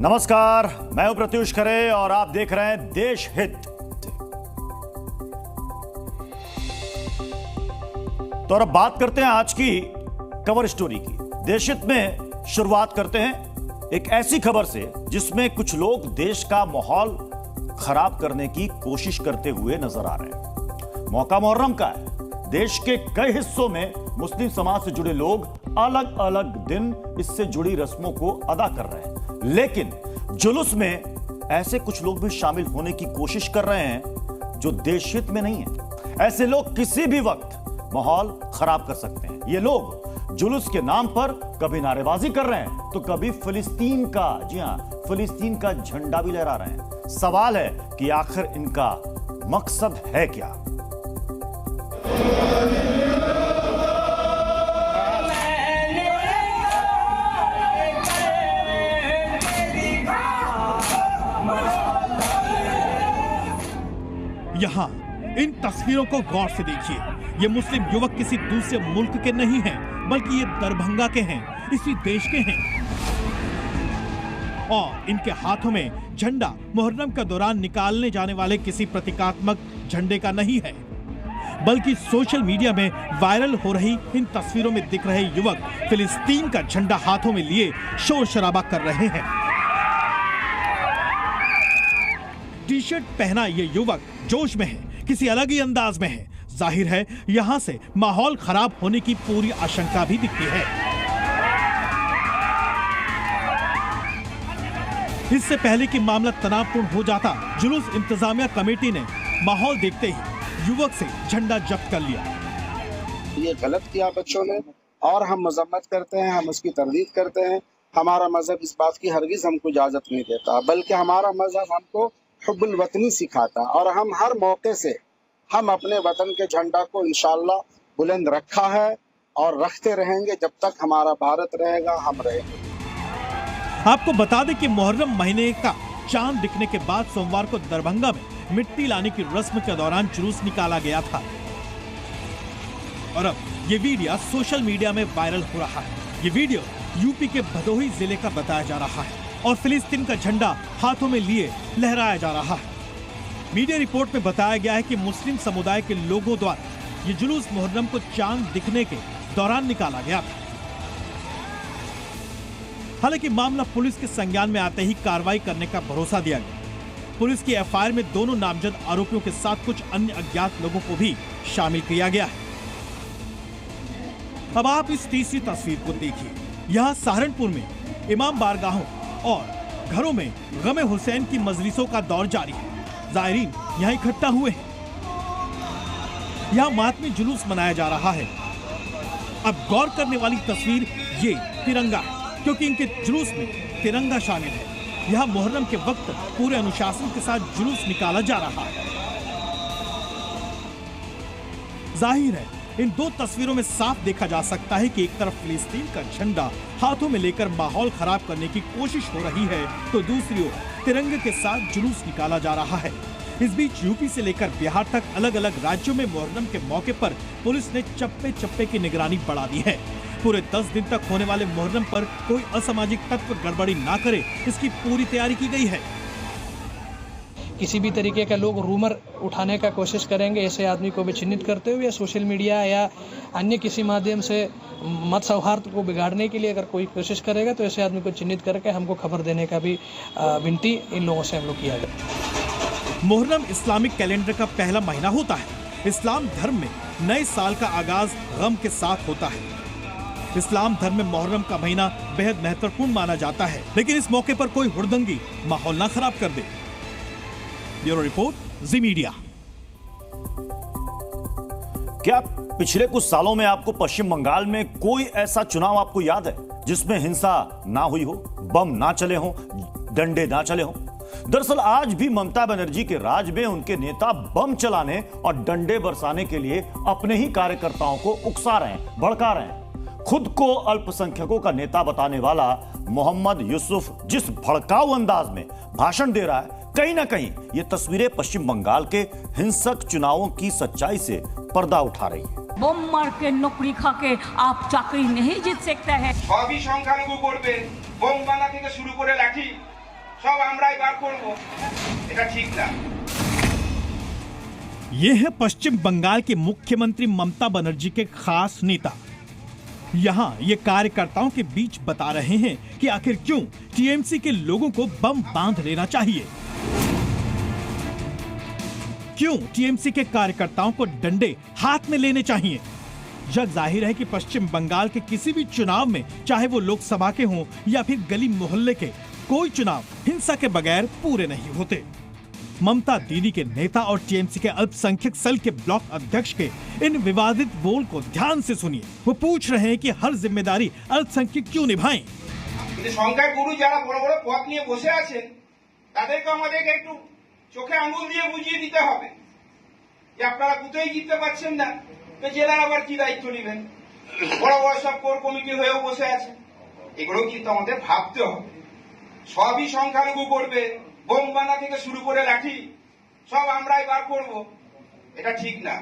नमस्कार, मैं हूं प्रत्युष खरे और आप देख रहे हैं देश हित। तो अब बात करते हैं आज की कवर स्टोरी की। देश हित में शुरुआत करते हैं एक ऐसी खबर से जिसमें कुछ लोग देश का माहौल खराब करने की कोशिश करते हुए नजर आ रहे हैं। मौका मुहर्रम का है। देश के कई हिस्सों में मुस्लिम समाज से जुड़े लोग अलग अलग दिन इससे जुड़ी रस्मों को अदा कर रहे हैं, लेकिन जुलूस में ऐसे कुछ लोग भी शामिल होने की कोशिश कर रहे हैं जो देश हित में नहीं है। ऐसे लोग किसी भी वक्त माहौल खराब कर सकते हैं। ये लोग जुलूस के नाम पर कभी नारेबाजी कर रहे हैं तो कभी फिलिस्तीन का, जी हां, फिलिस्तीन का झंडा भी लहरा रहे हैं। सवाल है कि आखिर इनका मकसद है क्या? यहाँ इन तस्वीरों को गौर से देखिए। ये मुस्लिम युवक किसी दूसरे मुल्क के नहीं हैं, बल्कि ये दरभंगा के हैं, इसी देश के हैं। और इनके हाथों में झंडा मुहर्रम के दौरान निकालने जाने वाले किसी प्रतीकात्मक झंडे का नहीं है, बल्कि सोशल मीडिया में वायरल हो रही इन तस्वीरों में दिख रहे युवक फिलिस्तीन का झंडा हाथों में लिए शोर शराबा कर रहे हैं। टी शर्ट पहना ये युवक जोश में है, किसी अलग ही अंदाज में है। जाहिर है यहां से माहौल खराब होने की पूरी आशंका भी दिखती है। इससे पहले कि मामला तनावपूर्ण हो जाता, जुलूस इंतजामिया कमेटी ने माहौल देखते ही युवक से झंडा जब्त कर लिया। ये गलत किया बच्चों ने और हम मजम्मत करते हैं, हम उसकी तरदीद करते हैं। हमारा मजहब इस बात की हरगिज हमको इजाजत नहीं देता, बल्कि हमारा मजहब हमको हुब्बुल वतनी सिखाता और हम हर मौके से हम अपने वतन के झंडा को इंशाअल्लाह बुलंद रखा है और रखते रहेंगे जब तक हमारा भारत रहेगा, हम रहेंगे। आपको बता दें कि मुहर्रम महीने का चांद दिखने के बाद सोमवार को दरभंगा में मिट्टी लाने की रस्म के दौरान जुलूस निकाला गया था और अब ये वीडियो सोशल मीडिया में वायरल हो रहा है। ये वीडियो यूपी के भदोही जिले का बताया जा रहा है और फिलिस्तीन का झंडा हाथों में लिए लहराया जा रहा है। मीडिया रिपोर्ट में बताया गया है कि मुस्लिम समुदाय के लोगों द्वारा ये जुलूस मुहर्रम को चांद दिखने के दौरान निकाला गया था। हालांकि मामला पुलिस के संज्ञान में आते ही कार्रवाई करने का भरोसा दिया गया। पुलिस की एफआईआर में दोनों नामजद आरोपियों के साथ कुछ अन्य अज्ञात लोगों को भी शामिल किया गया है। अब आप इस तीसरी तस्वीर को देखिए। यहाँ सहारनपुर में इमाम बारगाहों और घरों में गमे हुसैन की मजलिसों का दौर जारी है। जायरीन यहाँ इकट्ठा हुए हैं। यहाँ मातमी जुलूस मनाया जा रहा है। अब गौर करने वाली तस्वीर ये तिरंगा है, क्योंकि इनके जुलूस में तिरंगा शामिल है। यहाँ मुहर्रम के वक्त पूरे अनुशासन के साथ जुलूस निकाला जा रहा है। जाहिर है इन दो तस्वीरों में साफ देखा जा सकता है कि एक तरफ फिलिस्तीन का झंडा हाथों में लेकर माहौल खराब करने की कोशिश हो रही है, तो दूसरी ओर तिरंगे के साथ जुलूस निकाला जा रहा है। इस बीच यूपी से लेकर बिहार तक अलग अलग राज्यों में मुहर्रम के मौके पर पुलिस ने चप्पे चप्पे की निगरानी बढ़ा दी है। पूरे 10 दिन तक होने वाले मुहर्रम पर कोई असामाजिक तत्व गड़बड़ी ना करे, इसकी पूरी तैयारी की गई है। किसी भी तरीके का लोग रूमर उठाने का कोशिश करेंगे, ऐसे आदमी को भी चिन्हित करते हुए या सोशल मीडिया या अन्य किसी माध्यम से मत सौहार्द को बिगाड़ने के लिए अगर कोई कोशिश करेगा तो ऐसे आदमी को चिन्हित करके हमको खबर देने का भी विनती इन लोगों से हम लोग किया गया। मुहर्रम इस्लामिक कैलेंडर का पहला महीना होता है। इस्लाम धर्म में नए साल का आगाज गम के साथ होता है। इस्लाम धर्म में मुहर्रम का महीना बेहद महत्वपूर्ण माना जाता है, लेकिन इस मौके पर कोई हुड़दंगी माहौल ना खराब कर दे। ब्यूरो रिपोर्ट, जी मीडिया। क्या पिछले कुछ सालों में आपको पश्चिम बंगाल में कोई ऐसा चुनाव आपको याद है जिसमें हिंसा ना हुई हो, बम ना चले हो, डंडे ना चले हो? दरअसल आज भी ममता बनर्जी के राज में उनके नेता बम चलाने और डंडे बरसाने के लिए अपने ही कार्यकर्ताओं को उकसा रहे हैं, भड़का रहे हैं। खुद को अल्पसंख्यकों का नेता बताने वाला मोहम्मद यूसुफ जिस भड़काऊ अंदाज में भाषण दे रहा है, कहीं ना कहीं ये तस्वीरें पश्चिम बंगाल के हिंसक चुनावों की सच्चाई से पर्दा उठा रही है। बम मार के नौकरी खा के आप चाकरी नहीं जीत सकते हैं। সবই সংখ্যালঘু করবে, বোম বানা থেকে শুরু করে লাঠি সব আমরাই বার করব, এটা ঠিক না। ये है पश्चिम बंगाल के मुख्यमंत्री ममता बनर्जी के खास नेता। यहाँ ये कार्यकर्ताओं के बीच बता रहे हैं कि आखिर क्यों टीएमसी के लोगों को बम बांध लेना चाहिए, क्यों टीएमसी के कार्यकर्ताओं को डंडे हाथ में लेने चाहिए। जग जाहिर है कि पश्चिम बंगाल के किसी भी चुनाव में, चाहे वो लोकसभा के हों या फिर गली मोहल्ले के, कोई चुनाव हिंसा के बगैर पूरे नहीं होते। ममता दीदी के नेता और टीएमसी के अल्पसंख्यक सेल के ब्लॉक अध्यक्ष के इन विवादित बोल को ध्यान से सुनिए। वो पूछ रहे हैं कि हर जिम्मेदारी अल्पसंख्यक क्यों निभाएं। সংখ্যায় গুরু যারা বড় বড় পদ নিয়ে বসে আছেন তাদেরকে আমাদেরকে একটু চোখে আঙুল দিয়ে বুঝিয়ে দিতে হবে যে আপনারা কোথায় জিততে পারছেন না, তো জেলার আবার কি দায়িত্ব নেবেন। বড় বড় সব কোর কমিটি হয়েও বসে আছে, এগুলো কিন্তু আমাদের ভাবতে হবে। সবই সংখ্যালঘু করবে, বোম বানা থেকে শুরু করে লাঠি সব আমরাই বার করব, এটা ঠিক না।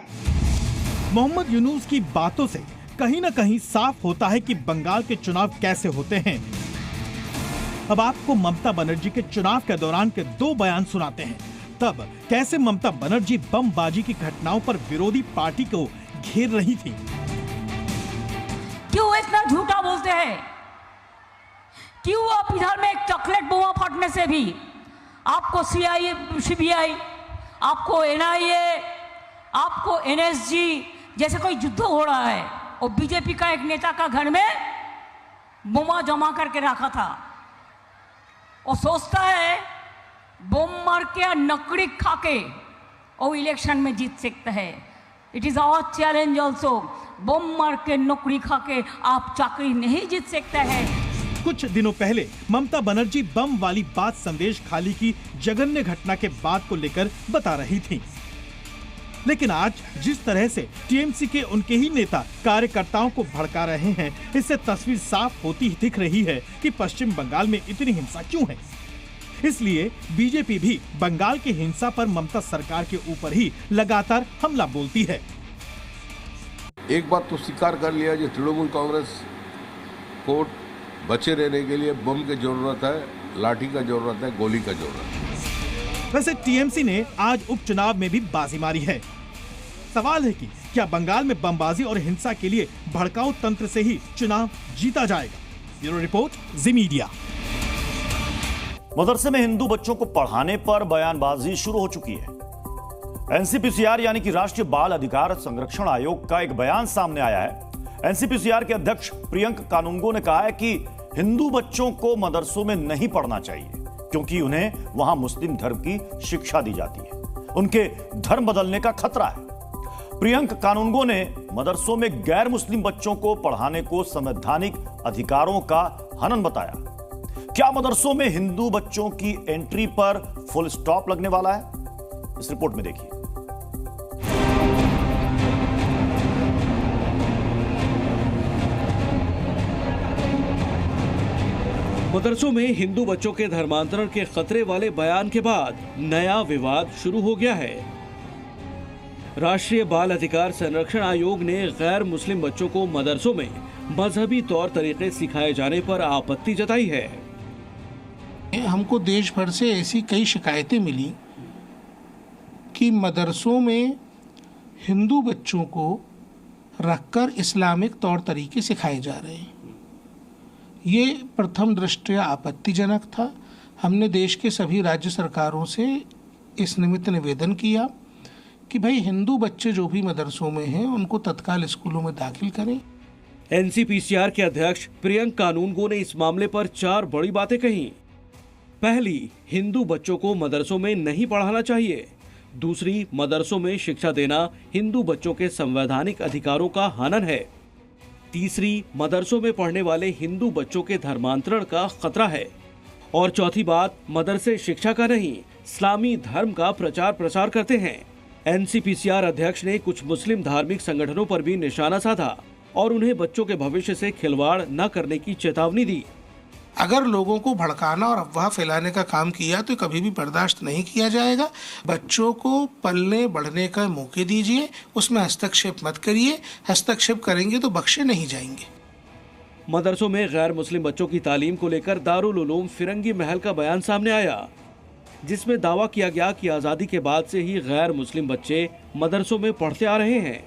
मोहम्मद यूनुस की बातों से कहीं न कहीं साफ होता है कि बंगाल के चुनाव कैसे होते हैं। अब आपको ममता बनर्जी के चुनाव के दौरान के 2 बयान सुनाते हैं। तब कैसे ममता बनर्जी बमबाजी की घटनाओं पर विरोधी पार्टी को घेर रही थी। क्यों इतना झूठा बोलते हैं? क्यों आप इधर में एक चॉकलेट बोमा फटने से भी आपको सीबीआई, आपको एनआईए, आपको एनएसजी जैसे कोई युद्ध हो रहा है, और बीजेपी का एक नेता का घर में बोमा जमा करके रखा था और सोचता है बोम मार के या नकड़ी खा के वो इलेक्शन में जीत सकता है। It is our challenge also. बोम मार के नौकरी खा के आप चाकरी नहीं जीत सकते हैं। कुछ दिनों पहले ममता बनर्जी बम वाली बात संदेश खाली की जघन्य घटना के बाद को लेकर बता रही थी, लेकिन आज जिस तरह से टीएमसी के उनके ही नेता कार्यकर्ताओं को भड़का रहे हैं, इससे तस्वीर साफ होती दिख रही है कि पश्चिम बंगाल में इतनी हिंसा क्यों है। इसलिए बीजेपी भी बंगाल की हिंसा पर ममता सरकार के ऊपर ही लगातार हमला बोलती है। एक बात तो स्वीकार कर लिया कि तृणमूल कांग्रेस को बचे रहने के लिए बम की जरूरत है, लाठी का जरूरत है, गोली का जरूरत है। वैसे टीएमसी ने आज उपचुनाव में भी बाजी मारी है। सवाल है कि क्या बंगाल में बमबाजी और हिंसा के लिए भड़काऊ तंत्र से ही चुनाव जीता जाएगा। ब्यूरो रिपोर्ट, जी मीडिया। मदरसे में हिंदू बच्चों को पढ़ाने पर बयानबाजी शुरू हो चुकी है। एनसीपीसीआर यानी कि राष्ट्रीय बाल अधिकार संरक्षण आयोग का एक बयान सामने आया है। एनसीपीसीआर के अध्यक्ष प्रियंक कानूनगो ने कहा है कि हिंदू बच्चों को मदरसों में नहीं पढ़ना चाहिए क्योंकि उन्हें वहां मुस्लिम धर्म की शिक्षा दी जाती है, उनके धर्म बदलने का खतरा है। प्रियंक कानूनगो ने मदरसों में गैर मुस्लिम बच्चों को पढ़ाने को संवैधानिक अधिकारों का हनन बताया। क्या मदरसों में हिंदू बच्चों की एंट्री पर फुल स्टॉप लगने वाला है? इस रिपोर्ट में देखिए। मदरसों में हिंदू बच्चों के धर्मांतरण के खतरे वाले बयान के बाद नया विवाद शुरू हो गया है। राष्ट्रीय बाल अधिकार संरक्षण आयोग ने गैर मुस्लिम बच्चों को मदरसों में मजहबी तौर तरीके सिखाए जाने पर आपत्ति जताई है। हमको देश भर से ऐसी कई शिकायतें मिली कि मदरसों में हिंदू बच्चों को रखकर इस्लामिक तौर तरीके सिखाए जा रहे हैं। ये प्रथम दृष्टया आपत्तिजनक था। हमने देश के सभी राज्य सरकारों से इस निमित्त निवेदन किया कि भाई हिंदू बच्चे जो भी मदरसों में हैं उनको तत्काल स्कूलों में दाखिल करें। एनसीपीसीआर के अध्यक्ष प्रियंक कानूनगो ने इस मामले पर 4 बड़ी बातें कही। पहली, हिंदू बच्चों को मदरसों में नहीं पढ़ाना चाहिए। दूसरी, मदरसों में शिक्षा देना हिंदू बच्चों के संवैधानिक अधिकारों का हनन है। तीसरी, मदरसों में पढ़ने वाले हिंदू बच्चों के धर्मांतरण का खतरा है। और चौथी बात, मदरसे शिक्षा का नहीं इस्लामी धर्म का प्रचार प्रसार करते हैं। एनसीपीसीआर अध्यक्ष ने कुछ मुस्लिम धार्मिक संगठनों पर भी निशाना साधा और उन्हें बच्चों के भविष्य से खिलवाड़ न करने की चेतावनी दी। अगर लोगों को भड़काना और अफवाह फैलाने का काम किया तो कभी भी बर्दाश्त नहीं किया जाएगा। बच्चों को पलने बढ़ने का मौके दीजिए, उसमें हस्तक्षेप मत करिए। हस्तक्षेप करेंगे तो बख्शे नहीं जाएंगे। मदरसों में गैर मुस्लिम बच्चों की तालीम को लेकर दारुल उलूम फिरंगी महल का बयान सामने आया, जिसमें दावा किया गया कि आजादी के बाद से ही गैर मुस्लिम बच्चे मदरसों में पढ़ते आ रहे हैं।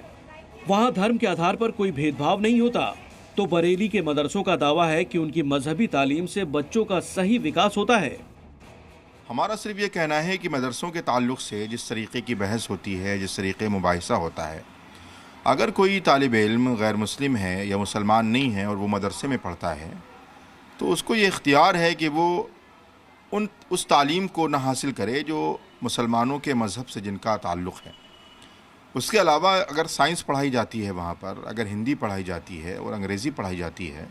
वहां धर्म के आधार पर कोई भेदभाव नहीं होता। तो बरेली के मदरसों का दावा है कि उनकी मजहबी तालीम से बच्चों का सही विकास होता है। हमारा सिर्फ ये कहना है कि मदरसों के ताल्लुक़ से जिस तरीके की बहस होती है, जिस तरीके मुबाहिसा होता है, अगर कोई तालिब इल्म गैर मुस्लिम है या मुसलमान नहीं है और वो मदरसे में पढ़ता है, तो उसको ये इख्तियार है कि वो उस तालीम को ना हासिल करे जो मुसलमानों के मज़हब से जिनका ताल्लुक़ है। उसके अलावा अगर साइंस पढ़ाई जाती है वहाँ पर, अगर हिंदी पढ़ाई जाती है और अंग्रेज़ी पढ़ाई जाती है,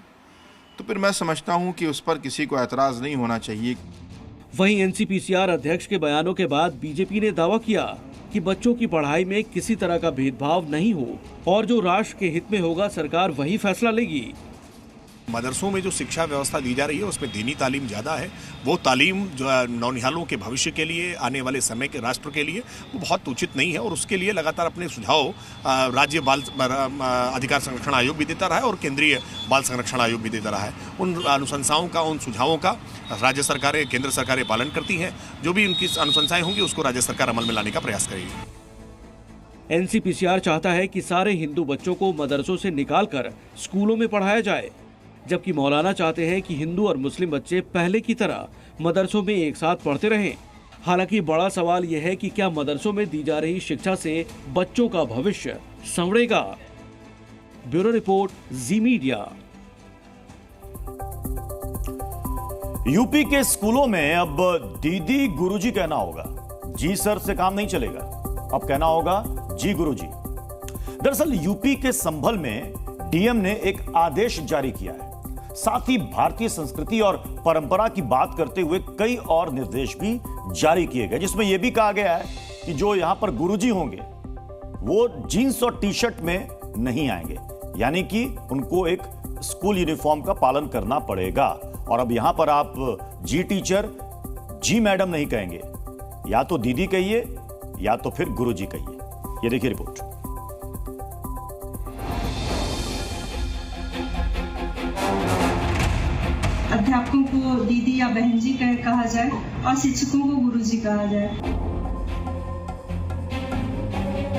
तो फिर मैं समझता हूँ कि उस पर किसी को एतराज़ नहीं होना चाहिए। वहीं एनसीपीसीआर अध्यक्ष के बयानों के बाद बीजेपी ने दावा किया कि बच्चों की पढ़ाई में किसी तरह का भेदभाव नहीं हो और जो राष्ट्र के हित में होगा सरकार वही फैसला लेगी। मदरसों में जो शिक्षा व्यवस्था दी जा रही है उसमें दीनी तालीम ज़्यादा है। वो तालीम जो नौनिहालों के भविष्य के लिए, आने वाले समय के राष्ट्र के लिए वो बहुत उचित नहीं है और उसके लिए लगातार अपने सुझाव राज्य बाल अधिकार संरक्षण आयोग भी देता रहा है और केंद्रीय बाल संरक्षण आयोग भी देता रहा है। उन अनुशंसाओं का, उन सुझावों का राज्य सरकारें, केंद्र सरकारें पालन करती हैं। जो भी उनकी अनुशंसाएं होंगी उसको राज्य सरकार अमल में लाने का प्रयास करेगी। एनसीपीसीआर चाहता है कि सारे हिंदू बच्चों को मदरसों से निकालकर स्कूलों में पढ़ाया जाए, जबकि मौलाना चाहते हैं कि हिंदू और मुस्लिम बच्चे पहले की तरह मदरसों में एक साथ पढ़ते रहें। हालांकि बड़ा सवाल यह है कि क्या मदरसों में दी जा रही शिक्षा से बच्चों का भविष्य संवरेगा। ब्यूरो रिपोर्ट, जी मीडिया। यूपी के स्कूलों में अब दीदी गुरुजी कहना होगा। जी सर से काम नहीं चलेगा, अब कहना होगा जी गुरुजी। दरअसल यूपी के संभल में डीएम ने एक आदेश जारी किया है। साथ ही भारतीय संस्कृति और परंपरा की बात करते हुए कई और निर्देश भी जारी किए गए, जिसमें यह भी कहा गया है कि जो यहां पर गुरुजी होंगे वो जीन्स और टी शर्ट में नहीं आएंगे, यानी कि उनको एक स्कूल यूनिफॉर्म का पालन करना पड़ेगा। और अब यहां पर आप जी टीचर, जी मैडम नहीं कहेंगे, या तो दीदी कहिए या तो फिर गुरुजी कहिए। ये देखिए रिपोर्ट। अध्यापकों को दीदी या बहन जी कहा जाए और शिक्षकों को गुरुजी कहा जाए।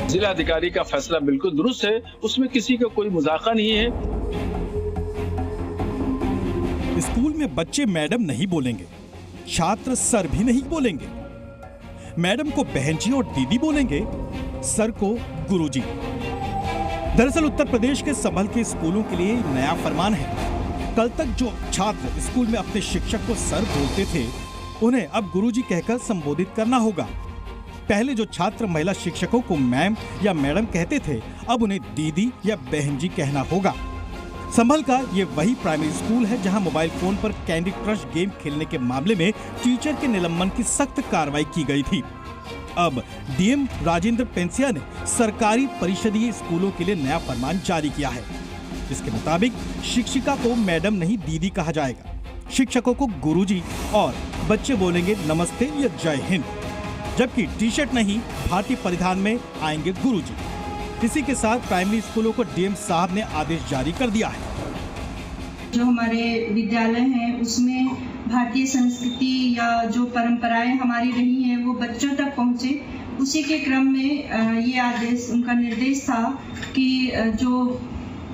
जिला अधिकारी का फैसला बिल्कुल दुरुस्त है, उसमें किसी का कोई मजाका नहीं है। स्कूल में बच्चे मैडम नहीं बोलेंगे, छात्र सर भी नहीं बोलेंगे, मैडम को बहन जी और दीदी बोलेंगे, सर को गुरुजी। दरअसल उत्तर प्रदेश के संभल के स्कूलों के लिए नया फरमान है। कल तक जो छात्र स्कूल में अपने शिक्षक को सर बोलते थे, उन्हें अब गुरुजी कहकर संबोधित करना होगा। पहले जो छात्र महिला शिक्षकों को मैम या मैडम कहते थे, अब उन्हें दीदी या बहन जी कहना होगा। संभल का ये वही प्राइमरी स्कूल है जहां मोबाइल फोन पर कैंडी क्रश गेम खेलने के मामले में टीचर के निलंबन की सख्त कार्रवाई की गई थी। अब डीएम राजेंद्र पेंसिया ने सरकारी परिषदीय स्कूलों के लिए नया फरमान जारी किया है। इसके मुताबिक शिक्षिका को मैडम नहीं दीदी कहा जाएगा, शिक्षकों को गुरुजी और बच्चे बोलेंगे नमस्ते या जय हिंद, जबकि टी शर्ट नहीं भारतीय परिधान में आएंगे गुरुजी। इसी के साथ प्राइमरी स्कूलों को डीएम साहब ने आदेश जारी कर दिया है। जो हमारे विद्यालय हैं उसमें भारतीय संस्कृति या जो परंपराएं हमारी रही हैं वो बच्चों तक पहुंचे। उसी के क्रम में ये आदेश, उनका निर्देश था कि जो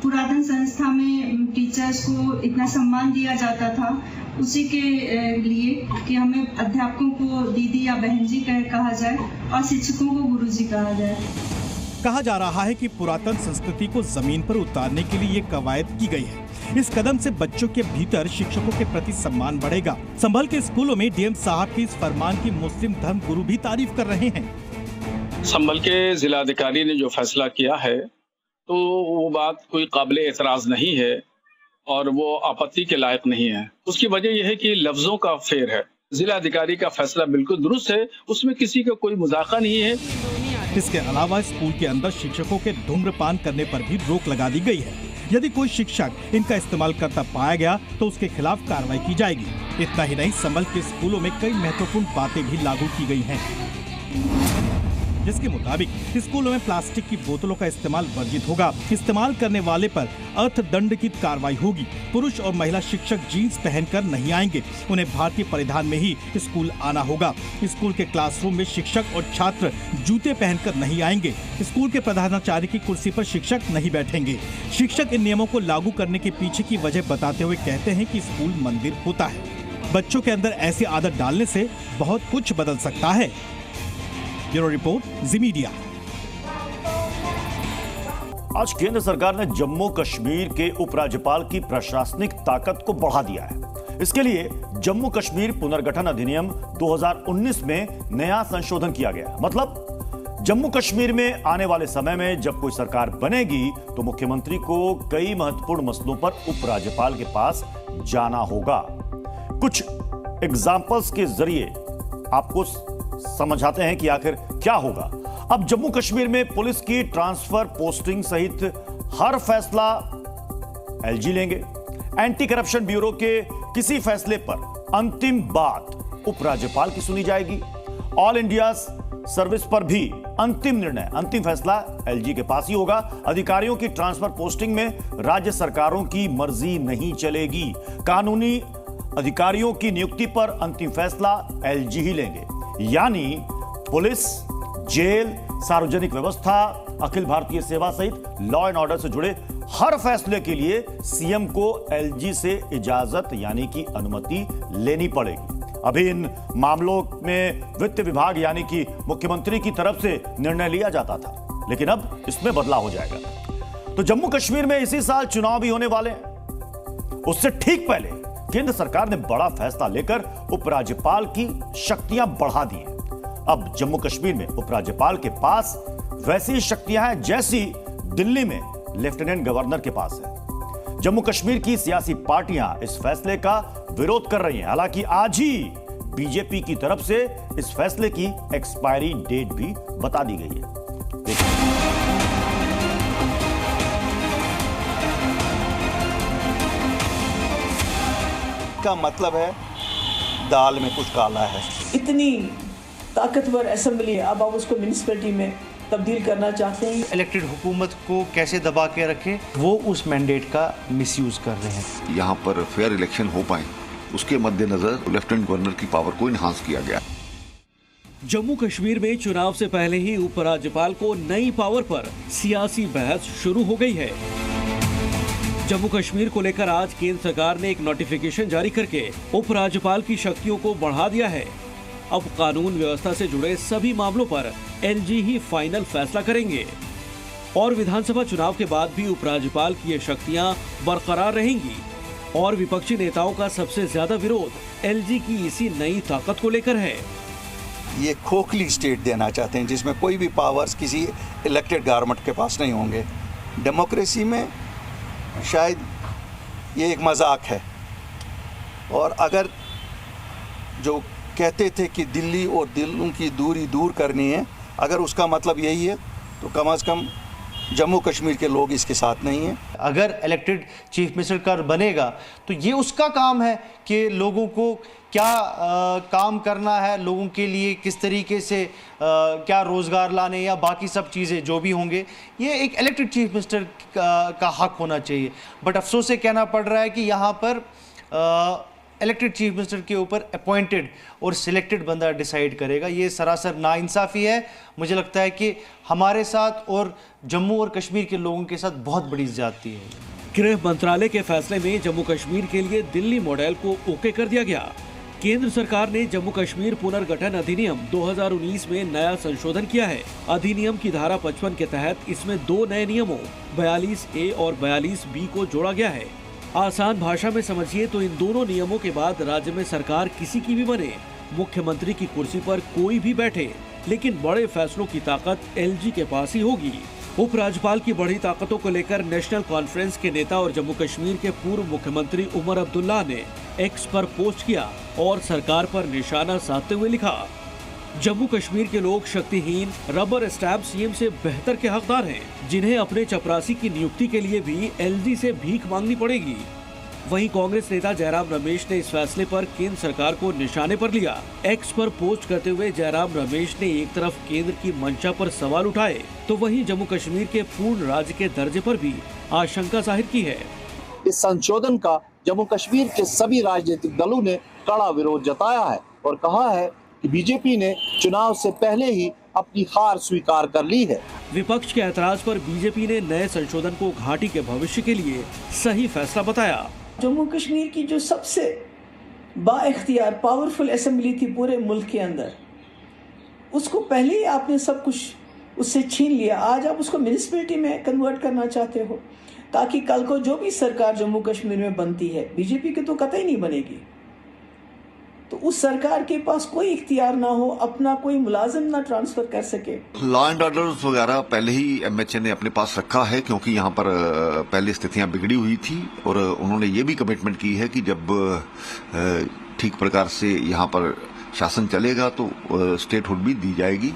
पुरातन संस्था में टीचर्स को इतना सम्मान दिया जाता था, उसी के लिए कि हमें अध्यापकों को दीदी या बहन जी कहा जाए और शिक्षकों को गुरुजी कहा जाए। कहा जा रहा है कि पुरातन संस्कृति को जमीन पर उतारने के लिए ये कवायद की गई है। इस कदम से बच्चों के भीतर शिक्षकों के प्रति सम्मान बढ़ेगा। संभल के स्कूलों में डीएम साहब के इस फरमान की मुस्लिम धर्म गुरु भी तारीफ कर रहे हैं। संभल के जिलाधिकारी ने जो फैसला किया है तो वो बात कोई काबिल एतराज नहीं है और वो आपत्ति के लायक नहीं है। उसकी वजह यह है कि लफ्जों का फेर है। जिला अधिकारी का फैसला बिल्कुल दुरुस्त है, उसमें किसी का कोई मजाका नहीं है। इसके अलावा स्कूल के अंदर शिक्षकों के धूम्रपान करने पर भी रोक लगा दी गई है। यदि कोई शिक्षक इनका इस्तेमाल करता पाया गया तो उसके खिलाफ कार्रवाई की जाएगी। इतना ही नहीं, संभल के स्कूलों में कई महत्वपूर्ण बातें भी लागू की गई हैं। जिसके मुताबिक स्कूलों में प्लास्टिक की बोतलों का इस्तेमाल वर्जित होगा। इस्तेमाल करने वाले पर अर्थदंड की कार्रवाई होगी। पुरुष और महिला शिक्षक जीन्स पहनकर नहीं आएंगे, उन्हें भारतीय परिधान में ही स्कूल आना होगा। स्कूल के क्लासरूम में शिक्षक और छात्र जूते पहनकर नहीं आएंगे। स्कूल के प्रधानाचार्य की कुर्सी पर शिक्षक नहीं बैठेंगे। शिक्षक इन नियमों को लागू करने के पीछे की वजह बताते हुए कहते हैं कि स्कूल मंदिर होता है। बच्चों के अंदर ऐसी आदत डालने से बहुत कुछ बदल सकता है। ब्यूरो रिपोर्ट, जी मीडिया। आज केंद्र सरकार ने जम्मू कश्मीर के उपराज्यपाल की प्रशासनिक ताकत को बढ़ा दिया है। इसके लिए जम्मू कश्मीर पुनर्गठन अधिनियम 2019 में नया संशोधन किया गया। मतलब जम्मू कश्मीर में आने वाले समय में जब कोई सरकार बनेगी तो मुख्यमंत्री को कई महत्वपूर्ण मसलों पर उपराज्यपाल के पास जाना होगा। कुछ एग्जाम्पल्स के जरिए आपको समझाते हैं कि आखिर क्या होगा। अब जम्मू कश्मीर में पुलिस की ट्रांसफर, पोस्टिंग सहित हर फैसला एलजी लेंगे। एंटी करप्शन ब्यूरो के किसी फैसले पर अंतिम बात उपराज्यपाल की सुनी जाएगी। ऑल इंडिया सर्विस पर भी अंतिम निर्णय, अंतिम फैसला एलजी के पास ही होगा। अधिकारियों की ट्रांसफर, पोस्टिंग में राज्य सरकारों की मर्जी नहीं चलेगी। कानूनी अधिकारियों की नियुक्ति पर अंतिम फैसला एलजी ही लेंगे। यानी पुलिस, जेल, सार्वजनिक व्यवस्था, अखिल भारतीय सेवा सहित लॉ एंड ऑर्डर से जुड़े हर फैसले के लिए सीएम को एलजी से इजाजत यानी कि अनुमति लेनी पड़ेगी। अभी इन मामलों में वित्त विभाग यानी कि मुख्यमंत्री की तरफ से निर्णय लिया जाता था, लेकिन अब इसमें बदलाव हो जाएगा। तो जम्मू कश्मीर में इसी साल चुनाव भी होने वाले हैं। उससे ठीक पहले केंद्र सरकार ने बड़ा फैसला लेकर उपराज्यपाल की शक्तियां बढ़ा दी हैं। अब जम्मू कश्मीर में उपराज्यपाल के पास वैसी शक्तियां हैं जैसी दिल्ली में लेफ्टिनेंट गवर्नर के पास है। जम्मू कश्मीर की सियासी पार्टियां इस फैसले का विरोध कर रही हैं। हालांकि आज ही बीजेपी की तरफ से इस फैसले की एक्सपायरी डेट भी बता दी गई है। का मतलब है दाल में कुछ काला है। इतनी ताकतवर असेंबली है, अब आप उसको म्युनिसिपैलिटी में तब्दील करना चाहते हैं। इलेक्टेड हुकूमत को कैसे दबा के रखें, वो उस मैंडेट का मिसयूज कर रहे हैं। यहाँ पर फेयर इलेक्शन हो पाए उसके मद्देनजर लेफ्टिनेंट गवर्नर की पावर को इनहांस किया गया। जम्मू कश्मीर में चुनाव से पहले ही उपराज्यपाल को नई पावर पर सियासी बहस शुरू हो गई है। जम्मू कश्मीर को लेकर आज केंद्र सरकार ने एक नोटिफिकेशन जारी करके उपराज्यपाल की शक्तियों को बढ़ा दिया है। अब कानून व्यवस्था से जुड़े सभी मामलों पर एलजी ही फाइनल फैसला करेंगे और विधानसभा चुनाव के बाद भी उपराज्यपाल की ये शक्तियां बरकरार रहेंगी। और विपक्षी नेताओं का सबसे ज्यादा विरोध एलजी की इसी नई ताकत को लेकर है। ये खोखली स्टेट देना चाहते हैं जिसमें कोई भी पावर्स किसी इलेक्टेड गवर्नमेंट के पास नहीं होंगे। डेमोक्रेसी में शायद ये एक मजाक है। और अगर जो कहते थे कि दिल्ली और दिलों की दूरी दूर करनी है, अगर उसका मतलब यही है तो कम से कम जम्मू कश्मीर के लोग इसके साथ नहीं हैं। अगर इलेक्टेड चीफ मिनिस्टर का बनेगा तो ये उसका काम है कि लोगों को क्या काम करना है, लोगों के लिए किस तरीके से क्या रोज़गार लाने या बाकी सब चीज़ें जो भी होंगे, ये एक इलेक्टेड चीफ मिनिस्टर का हक होना चाहिए। बट अफसोस से कहना पड़ रहा है कि यहाँ पर इलेक्टेड चीफ मिनिस्टर के ऊपर अपॉइंटेड और सिलेक्टेड बंदा डिसाइड करेगा। ये सरासर नाइंसाफ़ी है। मुझे लगता है कि हमारे साथ और जम्मू और कश्मीर के लोगों के साथ बहुत बड़ी ज़्यादती है। गृह मंत्रालय के फैसले में जम्मू कश्मीर के लिए दिल्ली मॉडल को ओके कर दिया गया। केंद्र सरकार ने जम्मू कश्मीर पुनर्गठन अधिनियम 2019 में नया संशोधन किया है। अधिनियम की धारा 55 के तहत इसमें 2 नए नियमों 42A और 42B को जोड़ा गया है। आसान भाषा में समझिए तो इन दोनों नियमों के बाद राज्य में सरकार किसी की भी बने, मुख्यमंत्री की कुर्सी पर कोई भी बैठे, लेकिन बड़े फैसलों की ताकत एलजी के पास ही होगी। उपराज्यपाल की बढ़ी ताकतों को लेकर नेशनल कॉन्फ्रेंस के नेता और जम्मू कश्मीर के पूर्व मुख्यमंत्री उमर अब्दुल्ला ने एक्स पर पोस्ट किया और सरकार पर निशाना साधते हुए लिखा, जम्मू कश्मीर के लोग शक्तिहीन रबर स्टैम्प सीएम से बेहतर के हकदार हैं, जिन्हें अपने चपरासी की नियुक्ति के लिए भी एलजी से भीख मांगनी पड़ेगी। वहीं कांग्रेस नेता जयराम रमेश ने इस फैसले पर केंद्र सरकार को निशाने पर लिया। एक्स पर पोस्ट करते हुए जयराम रमेश ने एक तरफ केंद्र की मंशा पर सवाल उठाए तो वहीं जम्मू कश्मीर के पूर्ण राज्य के दर्जे पर भी आशंका जाहिर की है। इस संशोधन का जम्मू कश्मीर के सभी राजनीतिक दलों ने कड़ा विरोध जताया है और कहा है कि बीजेपी ने चुनाव से पहले ही अपनी हार स्वीकार कर ली है। विपक्ष के ऐतराज पर बीजेपी ने नए संशोधन को घाटी के भविष्य के लिए सही फैसला बताया। जम्मू कश्मीर की जो सबसे बाइख्तियार पावरफुल असेंबली थी पूरे मुल्क के अंदर, उसको पहले ही आपने सब कुछ उससे छीन लिया। आज आप उसको म्युनिसिपैलिटी में कन्वर्ट करना चाहते हो ताकि कल को जो भी सरकार जम्मू कश्मीर में बनती है, बीजेपी की तो कतई नहीं बनेगी, तो उस सरकार के पास कोई इख्तियार ना हो, अपना कोई मुलाजिम ना ट्रांसफर कर सके। लॉ एंड ऑर्डर वगैरह पहले ही एमएचए ने अपने पास रखा है, क्योंकि यहाँ पर पहले स्थितियां बिगड़ी हुई थी और उन्होंने ये भी कमिटमेंट की है कि जब ठीक प्रकार से यहाँ पर शासन चलेगा तो स्टेटहुड भी दी जाएगी।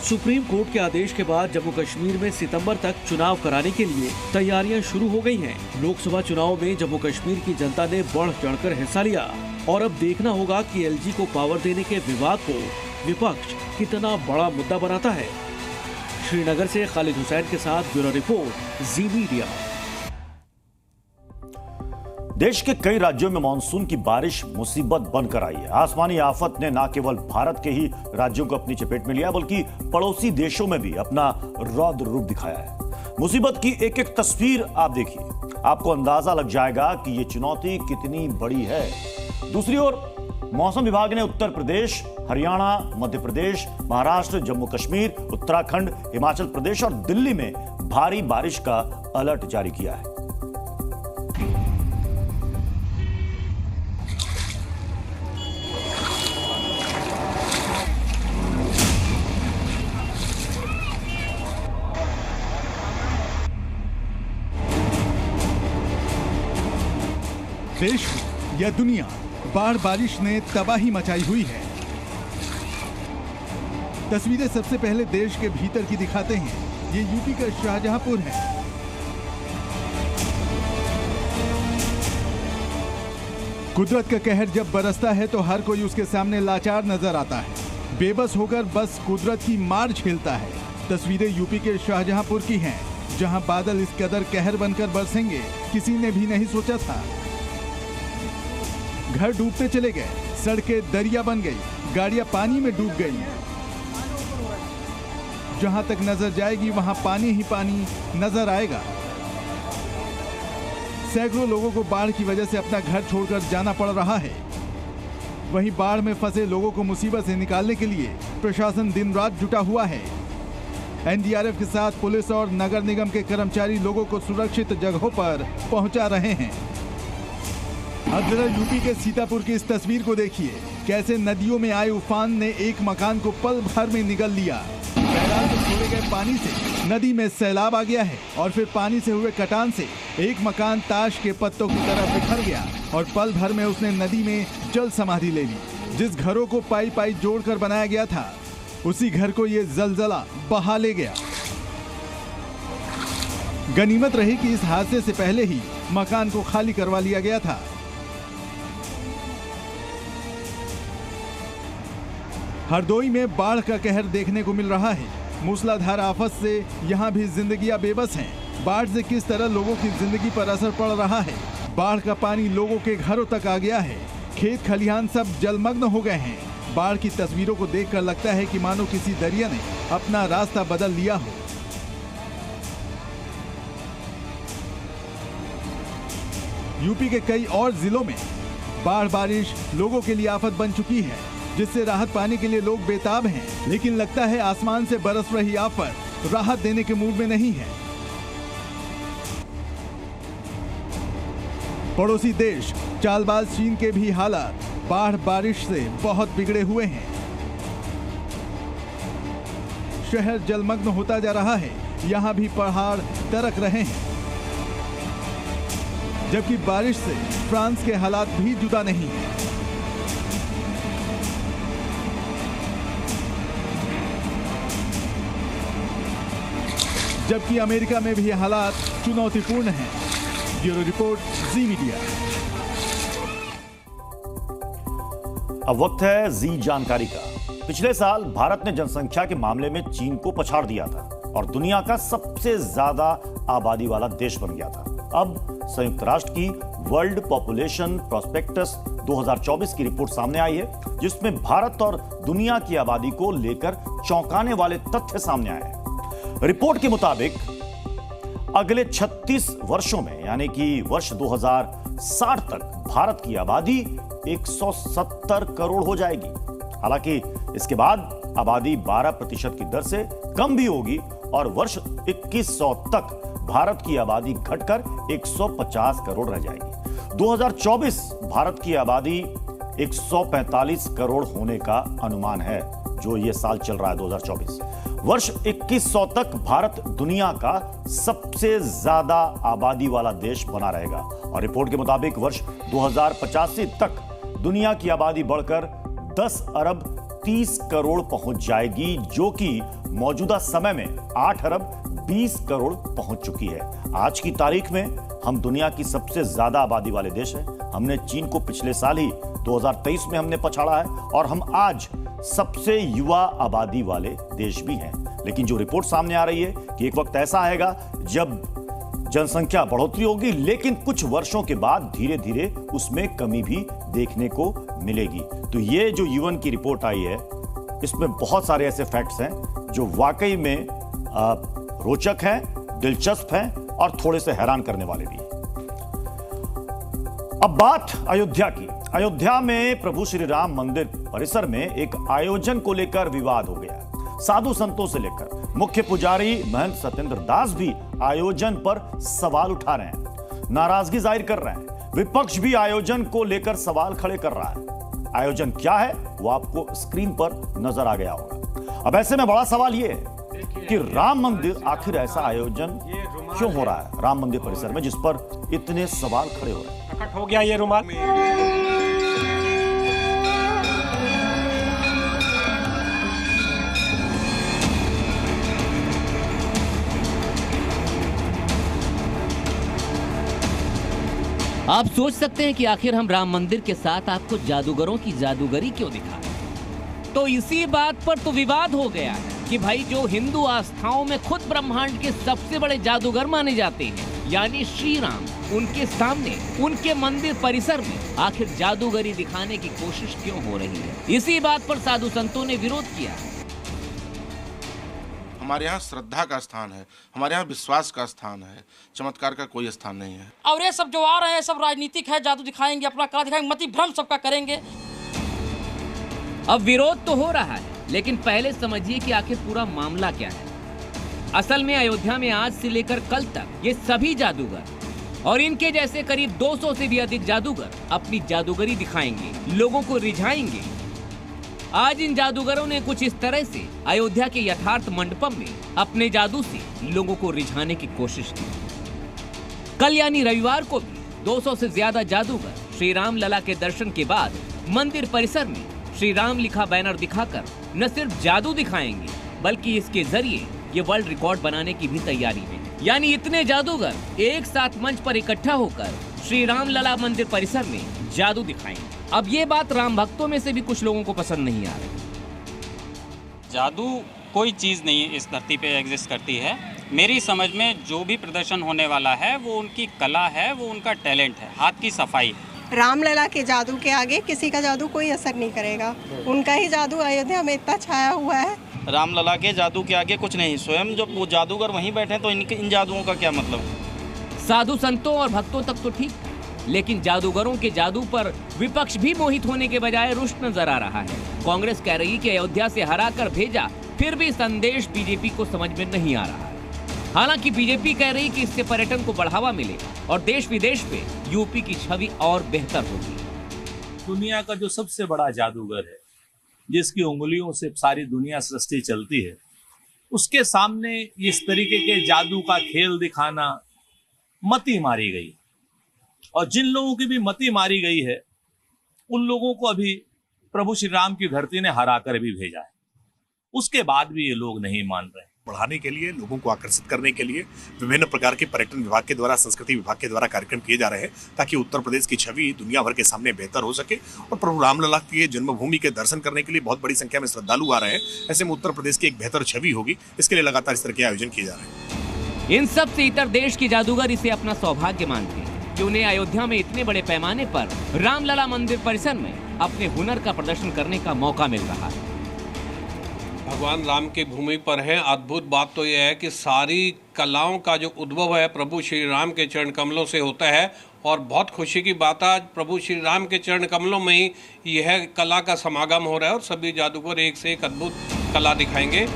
सुप्रीम कोर्ट के आदेश के बाद जम्मू कश्मीर में सितंबर तक चुनाव कराने के लिए तैयारियां शुरू हो गई हैं। लोकसभा चुनाव में जम्मू कश्मीर की जनता ने बढ़ चढ़कर हिस्सा लिया और अब देखना होगा कि एलजी को पावर देने के विवाद को विपक्ष कितना बड़ा मुद्दा बनाता है। श्रीनगर से खालिद हुसैन के साथ ब्यूरो रिपोर्ट, जी मीडिया। देश के कई राज्यों में मानसून की बारिश मुसीबत बनकर आई है। आसमानी आफत ने न केवल भारत के ही राज्यों को अपनी चपेट में लिया, बल्कि पड़ोसी देशों में भी अपना रौद्र रूप दिखाया है। मुसीबत की एक एक तस्वीर आप देखिए, आपको अंदाजा लग जाएगा कि ये चुनौती कितनी बड़ी है। दूसरी ओर मौसम विभाग ने उत्तर प्रदेश, हरियाणा, मध्य प्रदेश, महाराष्ट्र, जम्मू कश्मीर, उत्तराखंड, हिमाचल प्रदेश और दिल्ली में भारी बारिश का अलर्ट जारी किया है। देश या दुनिया, बाढ़ बारिश ने तबाही मचाई हुई है। तस्वीरें सबसे पहले देश के भीतर की दिखाते हैं। ये यूपी का शाहजहांपुर है। कुदरत का कहर जब बरसता है तो हर कोई उसके सामने लाचार नजर आता है, बेबस होकर बस कुदरत की मार झेलता है। तस्वीरें यूपी के शाहजहांपुर की हैं, जहां बादल इस कदर कहर बनकर बरसेंगे किसी ने भी नहीं सोचा था। घर डूबते चले गए, सड़कें दरिया बन गई, गाड़ियां पानी में डूब गई। जहां तक नजर जाएगी वहां पानी ही पानी नजर आएगा। सैकड़ों लोगों को बाढ़ की वजह से अपना घर छोड़कर जाना पड़ रहा है। वहीं बाढ़ में फंसे लोगों को मुसीबत से निकालने के लिए प्रशासन दिन रात जुटा हुआ है। एनडीआरएफ के साथ पुलिस और नगर निगम के कर्मचारी लोगों को सुरक्षित जगहों पर पहुंचा रहे हैं। अब जरा यूपी के सीतापुर की इस तस्वीर को देखिए, कैसे नदियों में आए उफान ने एक मकान को पल भर में निगल लिया। बहरहाल से छोड़े गए पानी से नदी में सैलाब आ गया है और फिर पानी से हुए कटान से एक मकान ताश के पत्तों की तरह बिखर गया और पल भर में उसने नदी में जल समाधि ले ली। जिस घरों को पाई पाई जोड़कर बनाया गया था, उसी घर को ये जलजला बहा ले गया। गनीमत रही कि इस हादसे से पहले ही मकान को खाली करवा लिया गया था। हरदोई में बाढ़ का कहर देखने को मिल रहा है। मूसलाधार आफत से यहाँ भी जिंदगियां बेबस हैं। बाढ़ से किस तरह लोगों की जिंदगी पर असर पड़ रहा है। बाढ़ का पानी लोगों के घरों तक आ गया है। खेत खलिहान सब जलमग्न हो गए हैं। बाढ़ की तस्वीरों को देखकर लगता है कि मानो किसी दरिया ने अपना रास्ता बदल लिया हो। यूपी के कई और जिलों में बाढ़ बारिश लोगों के लिए आफत बन चुकी है, जिससे राहत पाने के लिए लोग बेताब हैं। लेकिन लगता है आसमान से बरस रही आफत राहत देने के मूड में नहीं है। पड़ोसी देश चालबाज चीन के भी हालात बाढ़ बारिश से बहुत बिगड़े हुए हैं। शहर जलमग्न होता जा रहा है, यहाँ भी पहाड़ दरक रहे हैं। जबकि बारिश से फ्रांस के हालात भी जुदा नहीं है। जबकि अमेरिका में भी हालात चुनौतीपूर्ण हैं। ब्यूरो रिपोर्ट, जी मीडिया। अब वक्त है जी जानकारी का। पिछले साल भारत ने जनसंख्या के मामले में चीन को पछाड़ दिया था और दुनिया का सबसे ज्यादा आबादी वाला देश बन गया था। अब संयुक्त राष्ट्र की वर्ल्ड पॉपुलेशन प्रोस्पेक्टस 2024 की रिपोर्ट सामने आई है, जिसमें भारत और दुनिया की आबादी को लेकर चौंकाने वाले तथ्य सामने आए हैं। रिपोर्ट के मुताबिक अगले 36 वर्षों में यानी कि वर्ष 2060 तक भारत की आबादी 170 करोड़ हो जाएगी। हालांकि इसके बाद आबादी 12% की दर से कम भी होगी और वर्ष 2100 तक भारत की आबादी घटकर 150 करोड़ रह जाएगी। 2024 भारत की आबादी 145 करोड़ होने का अनुमान है, जो ये साल चल रहा है 2024। वर्ष 2100 तक भारत दुनिया का सबसे ज्यादा आबादी वाला देश बना रहेगा और रिपोर्ट के मुताबिक वर्ष 2085 तक दुनिया की आबादी बढ़कर 10 अरब 30 करोड़ पहुंच जाएगी, जो कि मौजूदा समय में 8 अरब 20 करोड़ पहुंच चुकी है। आज की तारीख में हम दुनिया की सबसे ज्यादा आबादी वाले देश हैं। हमने चीन को पिछले साल ही 2023 में हमने पछाड़ा है और हम आज सबसे युवा आबादी वाले देश भी हैं। लेकिन जो रिपोर्ट सामने आ रही है कि एक वक्त ऐसा आएगा जब जनसंख्या बढ़ोतरी होगी, लेकिन कुछ वर्षों के बाद धीरे धीरे उसमें कमी भी देखने को मिलेगी। तो ये जो यूएन की रिपोर्ट आई है, इसमें बहुत सारे ऐसे फैक्ट्स हैं जो वाकई में रोचक हैं, दिलचस्प हैं और थोड़े से हैरान करने वाले भी हैं। अब बात अयोध्या की। अयोध्या में प्रभु श्री राम मंदिर परिसर में एक आयोजन को लेकर विवाद हो गया। साधु संतों से लेकर मुख्य पुजारी महंत सत्येंद्र दास भी आयोजन पर सवाल उठा रहे हैं, नाराजगी जाहिर कर रहे हैं। विपक्ष भी आयोजन को लेकर सवाल खड़े कर रहा है। आयोजन क्या है वो आपको स्क्रीन पर नजर आ गया होगा। अब ऐसे में बड़ा सवाल यह है कि राम मंदिर, आखिर ऐसा आयोजन क्यों हो रहा है राम मंदिर परिसर में जिस पर इतने सवाल खड़े हो रहे हैं। प्रकट हो गया ये रुमाल। आप सोच सकते हैं कि आखिर हम राम मंदिर के साथ आपको जादूगरों की जादूगरी क्यों दिखाएं? तो इसी बात पर तो विवाद हो गया है कि भाई जो हिंदू आस्थाओं में खुद ब्रह्मांड के सबसे बड़े जादूगर माने जाते हैं, यानी श्री राम, उनके सामने उनके मंदिर परिसर में आखिर जादूगरी दिखाने की कोशिश क्यों हो रही है। इसी बात पर साधु संतों ने विरोध किया। हमारे यहाँ श्रद्धा का स्थान है, हमारे यहाँ विश्वास का स्थान है, चमत्कार का कोई स्थान नहीं है। और ये सब जो आ रहे हैं सब राजनीतिक है, जादू दिखाएंगे, अपना कला दिखाएंगे, मति भ्रम सबका करेंगे। अब विरोध तो हो रहा है, लेकिन पहले समझिए कि आखिर पूरा मामला क्या है। असल में अयोध्या में आज से लेकर कल तक ये सभी जादूगर और इनके जैसे करीब 200 से भी अधिक जादूगर अपनी जादूगरी दिखाएंगे, लोगों को रिझाएंगे। आज इन जादूगरों ने कुछ इस तरह से अयोध्या के यथार्थ मंडपम में अपने जादू से लोगों को रिझाने की कोशिश की। कल यानी रविवार को भी 200 से ज्यादा जादूगर श्री राम लला के दर्शन के बाद मंदिर परिसर में श्री राम लिखा बैनर दिखाकर न सिर्फ जादू दिखाएंगे, बल्कि इसके जरिए ये वर्ल्ड रिकॉर्ड बनाने की भी तैयारी में। यानी इतने जादूगर एक साथ मंच पर इकट्ठा होकर श्री राम लला मंदिर परिसर में जादू दिखाएंगे। अब ये बात राम भक्तों में से भी कुछ लोगों को पसंद नहीं आ रही। जादू कोई चीज़ नहीं इस धरती पे एग्जिस्ट करती है। मेरी समझ में जो भी प्रदर्शन होने वाला है वो उनकी कला है, वो उनका टैलेंट है, हाथ की सफाई है। रामलला के जादू के आगे किसी का जादू कोई असर नहीं करेगा। उनका ही जादू अयोध्या में इतना छाया हुआ है। रामलला के जादू के आगे कुछ नहीं, स्वयं जो वो जादूगर वहीं बैठे तो इन जादुओं का क्या मतलब। साधु संतों और भक्तों तक तो ठीक, लेकिन जादूगरों के जादू पर विपक्ष भी मोहित होने के बजाय रुष्ट नजर आ रहा है। कांग्रेस कह रही कि अयोध्या से हराकर भेजा, फिर भी संदेश बीजेपी को समझ में नहीं आ रहा है। हालांकि बीजेपी कह रही कि इससे पर्यटन को बढ़ावा मिलेगा और देश विदेश में यूपी की छवि और बेहतर होगी। दुनिया का जो सबसे बड़ा जादूगर है, जिसकी उंगलियों से सारी दुनिया सृष्टि चलती है, उसके सामने इस तरीके के जादू का खेल दिखाना मति मारी गई। और जिन लोगों की भी मति मारी गई है, उन लोगों को अभी प्रभु श्री राम की धरती ने हराकर भी भेजा है। उसके बाद भी ये लोग नहीं मान रहे। बढ़ाने के लिए, लोगों को आकर्षित करने के लिए विभिन्न प्रकार के पर्यटन विभाग के द्वारा, संस्कृति विभाग के द्वारा कार्यक्रम किए जा रहे हैं, ताकि उत्तर प्रदेश की छवि दुनिया भर के सामने बेहतर हो सके। और प्रभु रामलला की जन्मभूमि के दर्शन करने के लिए बहुत बड़ी संख्या में श्रद्धालु आ रहे हैं। ऐसे में उत्तर प्रदेश की एक बेहतर छवि होगी, इसके लिए लगातार इस तरह के आयोजन किए जा रहे हैं। इन सब से इतर देश के जादूगर इसे अपना सौभाग्य मानते हैं कि उन्हें अयोध्या में इतने बड़े पैमाने पर रामलला मंदिर परिसर में अपने हुनर का प्रदर्शन करने का मौका मिल रहा है। भगवान राम की भूमि पर है। अद्भुत बात तो यह है कि सारी कलाओं का जो उद्भव है प्रभु श्री राम के चरण कमलों से होता है, और बहुत खुशी की बात आज प्रभु श्री राम के चरण कमलों में ही यह कला का समागम हो रहा है और सभी जादूगर एक से एक अद्भुत कला दिखाएंगे।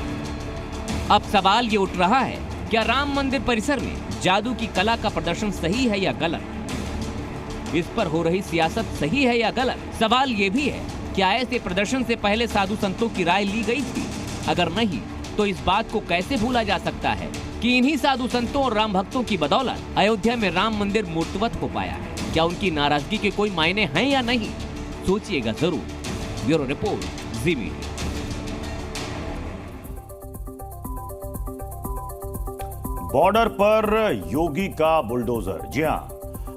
अब सवाल ये उठ रहा है, क्या राम मंदिर परिसर में जादू की कला का प्रदर्शन सही है या गलत? इस पर हो रही सियासत सही है या गलत? सवाल ये भी है, क्या ऐसे प्रदर्शन से पहले साधु संतों की राय ली गई थी? अगर नहीं, तो इस बात को कैसे भूला जा सकता है कि इन्हीं साधु संतों और राम भक्तों की बदौलत अयोध्या में राम मंदिर मूर्तवत हो पाया है। क्या उनकी नाराजगी के कोई मायने हैं या नहीं? सोचिएगा जरूर। ब्यूरो रिपोर्ट, जी मीडिया। बॉर्डर पर योगी का बुलडोजर। जी हां,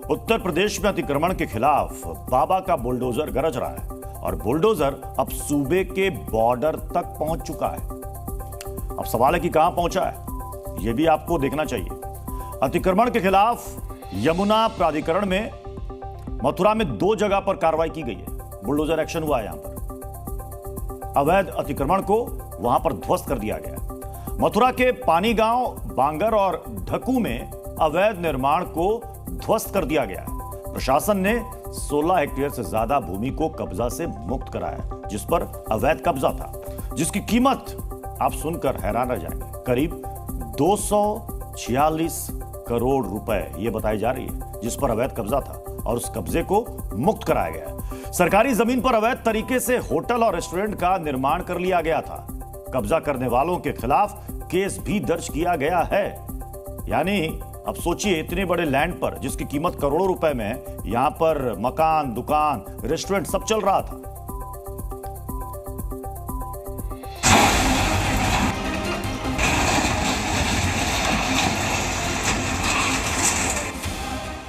उत्तर प्रदेश में अतिक्रमण के खिलाफ बाबा का बुलडोजर गरज रहा है और बुलडोजर अब सूबे के बॉर्डर तक पहुंच चुका है। अब सवाल है कि कहां पहुंचा है, यह भी आपको देखना चाहिए। अतिक्रमण के खिलाफ यमुना प्राधिकरण में मथुरा में 2 जगह पर कार्रवाई की गई है। बुलडोजर एक्शन हुआ है। यहां पर अवैध अतिक्रमण को वहां पर ध्वस्त कर दिया गया। मथुरा के पानी गांव, बांगर और ढकू में अवैध निर्माण को ध्वस्त कर दिया गया है। प्रशासन ने 16 हेक्टेयर से ज्यादा भूमि को कब्जा से मुक्त कराया, जिस पर अवैध कब्जा था, जिसकी कीमत आप सुनकर हैरान रह जाएंगे, करीब 246 करोड़ रुपए ये बताई जा रही है, जिस पर अवैध कब्जा था और उस कब्जे को मुक्त कराया गया। सरकारी जमीन पर अवैध तरीके से होटल और रेस्टोरेंट का निर्माण कर लिया गया था। कब्जा करने वालों के खिलाफ केस भी दर्ज किया गया है। यानी अब सोचिए, इतने बड़े लैंड पर जिसकी कीमत करोड़ों रुपए में है, यहां पर मकान, दुकान, रेस्टोरेंट सब चल रहा था।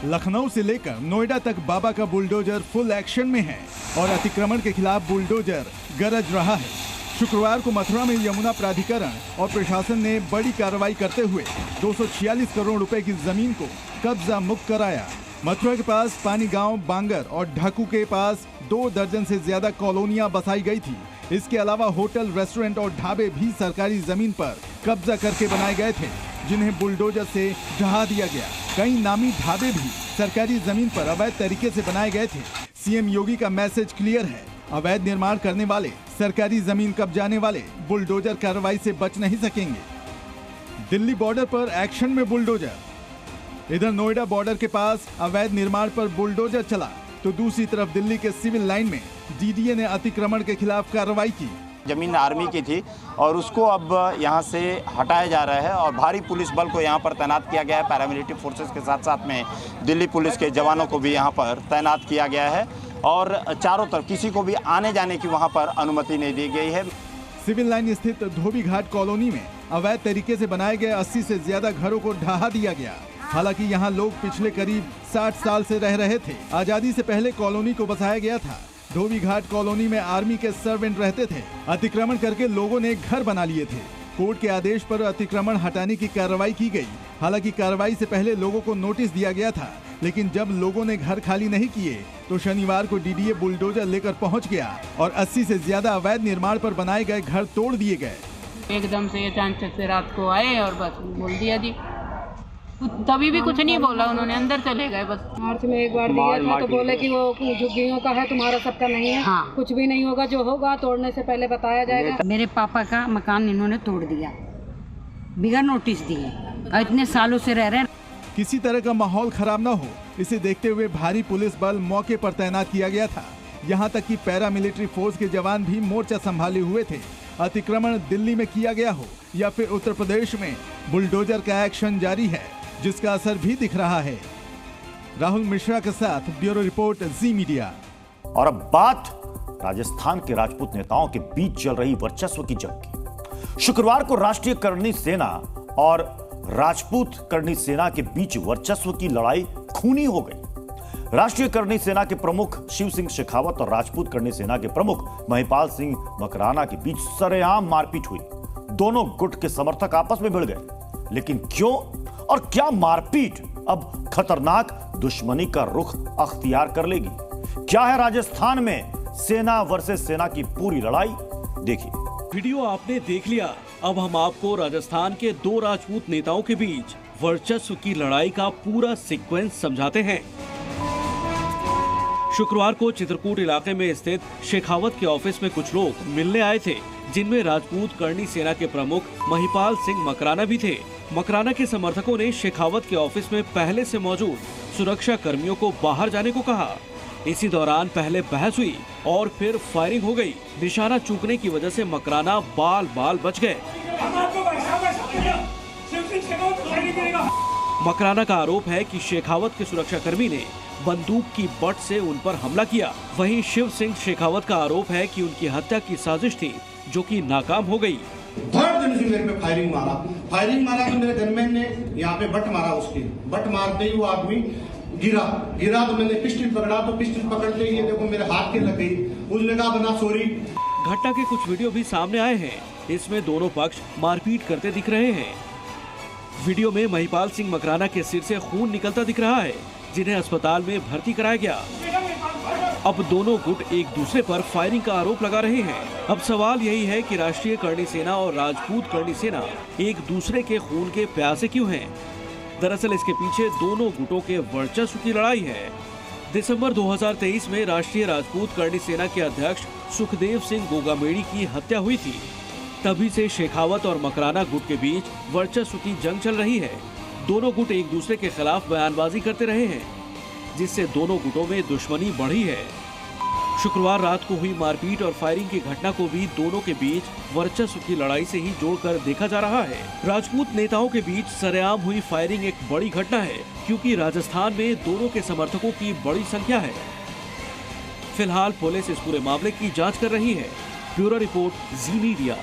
लखनऊ से लेकर नोएडा तक बाबा का बुलडोजर फुल एक्शन में है और अतिक्रमण के खिलाफ बुलडोजर गरज रहा है। शुक्रवार को मथुरा में यमुना प्राधिकरण और प्रशासन ने बड़ी कार्रवाई करते हुए 246 करोड़ रुपए की जमीन को कब्जा मुक्त कराया। मथुरा के पास पानी गांव, बांगर और ढाकू के पास 2 दर्जन से ज्यादा कॉलोनियां बसाई गई थी। इसके अलावा होटल, रेस्टोरेंट और ढाबे भी सरकारी जमीन पर कब्जा करके बनाए गए थे, जिन्हें बुलडोजर से ढहा दिया गया। कई नामी ढाबे भी सरकारी जमीन पर अवैध तरीके से बनाए गए थे। सीएम योगी का मैसेज क्लियर है, अवैध निर्माण करने वाले, सरकारी जमीन कब्जाने वाले बुलडोजर कार्रवाई से बच नहीं सकेंगे। दिल्ली बॉर्डर पर एक्शन में बुलडोजर। इधर नोएडा बॉर्डर के पास अवैध निर्माण पर बुलडोजर चला, तो दूसरी तरफ दिल्ली के सिविल लाइन में डीडीए ने अतिक्रमण के खिलाफ कार्रवाई की। जमीन आर्मी की थी और उसको अब यहाँ से हटाया जा रहा है और भारी पुलिस बल को यहाँ पर तैनात किया गया है। पैरामिलिट्री फोर्सेस के साथ साथ में दिल्ली पुलिस के जवानों को भी यहाँ पर तैनात किया गया है और चारों तरफ किसी को भी आने जाने की वहाँ पर अनुमति नहीं दी गई है। सिविल लाइन स्थित धोबी घाट कॉलोनी में अवैध तरीके से बनाए गए 80 से ज्यादा घरों को ढहा दिया गया। हालांकि यहाँ लोग पिछले करीब 60 साल से रह रहे थे। आजादी से पहले कॉलोनी को बसाया गया था। धोबी घाट कॉलोनी में आर्मी के सर्वेंट रहते थे। अतिक्रमण करके लोगों ने घर बना लिए थे। कोर्ट के आदेश पर अतिक्रमण हटाने की कार्रवाई की गई। हालांकि कार्रवाई से पहले लोगों को नोटिस दिया गया था, लेकिन जब लोगों ने घर खाली नहीं किए तो शनिवार को डीडीए बुलडोजर लेकर पहुंच गया और 80 से ज्यादा अवैध निर्माण पर बनाए गए घर तोड़ दिए गए। एकदम से अचानक से रात को आए और बस बोल दिया जी, तभी भी कुछ नहीं बोला उन्होंने, अंदर चले गए बस। मार्च में एक बार दिया था तो बोले कि वो झुग्गियों का है, तुम्हारा सबका नहीं है। हाँ। कुछ भी नहीं होगा, जो होगा तोड़ने से पहले बताया जाएगा। मेरे पापा का मकान इन्होंने तोड़ दिया बिना नोटिस दिए, इतने सालों से रह रहे हैं। किसी तरह का माहौल खराब न हो, इसे देखते हुए भारी पुलिस बल मौके पर तैनात किया गया था। यहाँ तक कि पैरामिलिट्री फोर्स के जवान भी मोर्चा संभाले हुए थे। अतिक्रमण दिल्ली में किया गया हो या फिर उत्तर प्रदेश में, बुलडोजर का एक्शन जारी है, जिसका असर भी दिख रहा है। राहुल मिश्रा के साथ ब्यूरो रिपोर्ट, जी मीडिया। और अब बात राजस्थान के राजपूत नेताओं के बीच चल रही वर्चस्व की जंग की। शुक्रवार को राष्ट्रीय करणी सेना और राजपूत करणी सेना के बीच वर्चस्व की लड़ाई खूनी हो गई। राष्ट्रीय करणी सेना के प्रमुख शिव सिंह शेखावत और राजपूत करणी सेना के प्रमुख महिपाल सिंह मकराना के बीच सरेआम मारपीट हुई। दोनों गुट के समर्थक आपस में भिड़ गए। लेकिन क्यों और क्या मारपीट अब खतरनाक दुश्मनी का रुख अख्तियार कर लेगी? क्या है राजस्थान में सेना वर्सेस सेना की पूरी लड़ाई? देखिए। वीडियो आपने देख लिया। अब हम आपको राजस्थान के दो राजपूत नेताओं के बीच वर्चस्व की लड़ाई का पूरा सीक्वेंस समझाते हैं। शुक्रवार को चित्रकूट इलाके में स्थित शेखावत के ऑफिस में कुछ लोग मिलने आए थे, जिनमें राजपूत करणी सेना के प्रमुख महिपाल सिंह मकराना भी थे। मकराना के समर्थकों ने शेखावत के ऑफिस में पहले से मौजूद सुरक्षा कर्मियों को बाहर जाने को कहा। इसी दौरान पहले बहस हुई और फिर फायरिंग हो गई। निशाना चूकने की वजह से मकराना बाल बाल बच गए। मकराना का आरोप है कि शेखावत के सुरक्षाकर्मी ने बंदूक की बट से उन पर हमला किया। वहीं शिव सिंह शेखावत का आरोप है कि उनकी हत्या की साजिश थी, जो कि नाकाम हो गई। धड़ से मेरे पे फायरिंग मारा तो मेरे गनमैन ने यहाँ पे बट मारा। उसकी बट मारते ही वो आदमी गिरा तो मैंने पिस्टल पकड़ा, तो पिस्टल पकड़ते ही ये देखो मेरे हाथ के लग गई। उसने कहा बना सॉरी। घटना के कुछ वीडियो भी सामने आए हैं। इसमें दोनों पक्ष मारपीट करते दिख रहे हैं। वीडियो में महिपाल सिंह मकराना के सिर से खून निकलता दिख रहा है, जिन्हें अस्पताल में भर्ती कराया गया। अब दोनों गुट एक दूसरे पर फायरिंग का आरोप लगा रहे हैं। अब सवाल यही है कि राष्ट्रीय करणी सेना और राजपूत करणी सेना एक दूसरे के खून के प्यासे क्यों हैं? दरअसल इसके पीछे दोनों गुटों के वर्चस्व की लड़ाई है। दिसंबर 2023 में राष्ट्रीय राजपूत करणी सेना के अध्यक्ष सुखदेव सिंह गोगामेड़ी की हत्या हुई थी। तभी से शेखावत और मकराना गुट के बीच वर्चस्व की जंग चल रही है। दोनों गुट एक दूसरे के खिलाफ बयानबाजी करते रहे हैं, जिससे दोनों गुटों में दुश्मनी बढ़ी है। शुक्रवार रात को हुई मारपीट और फायरिंग की घटना को भी दोनों के बीच वर्चस्व की लड़ाई से ही जोड़कर देखा जा रहा है। राजपूत नेताओं के बीच सरेआम हुई फायरिंग एक बड़ी घटना है, क्योंकि राजस्थान में दोनों के समर्थकों की बड़ी संख्या है। फिलहाल पुलिस इस पूरे मामले की जांच कर रही है। ब्यूरो रिपोर्ट, जी मीडिया।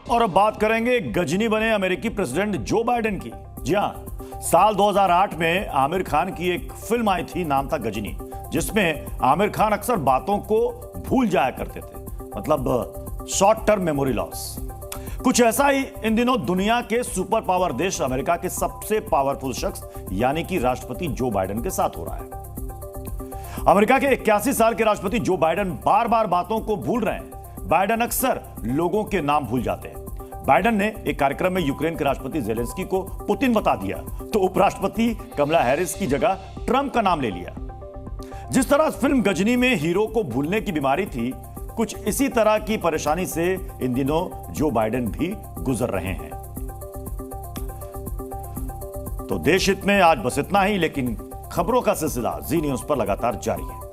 और अब बात करेंगे गजनी बने अमेरिकी प्रेसिडेंट जो बाइडेन की। जी हाँ, साल 2008 में आमिर खान की एक फिल्म आई थी, नाम था गजनी, जिसमें आमिर खान अक्सर बातों को भूल जाया करते थे, मतलब शॉर्ट टर्म मेमोरी लॉस। कुछ ऐसा ही इन दिनों दुनिया के सुपर पावर देश अमेरिका के सबसे पावरफुल शख्स यानी कि राष्ट्रपति जो बाइडेन के साथ हो रहा है। अमेरिका के 81 साल के राष्ट्रपति जो बाइडेन बार बार बातों को भूल रहे हैं। बाइडेन अक्सर लोगों के नाम भूल जाते हैं। बाइडेन ने एक कार्यक्रम में यूक्रेन के राष्ट्रपति जेलेंस्की को पुतिन बता दिया, तो उपराष्ट्रपति कमला हैरिस की जगह ट्रंप का नाम ले लिया। जिस तरह फिल्म गजनी में हीरो को भूलने की बीमारी थी, कुछ इसी तरह की परेशानी से इन दिनों जो बाइडेन भी गुजर रहे हैं। तो देश हित में आज बस इतना ही, लेकिन खबरों का सिलसिला जी न्यूज पर लगातार जारी है।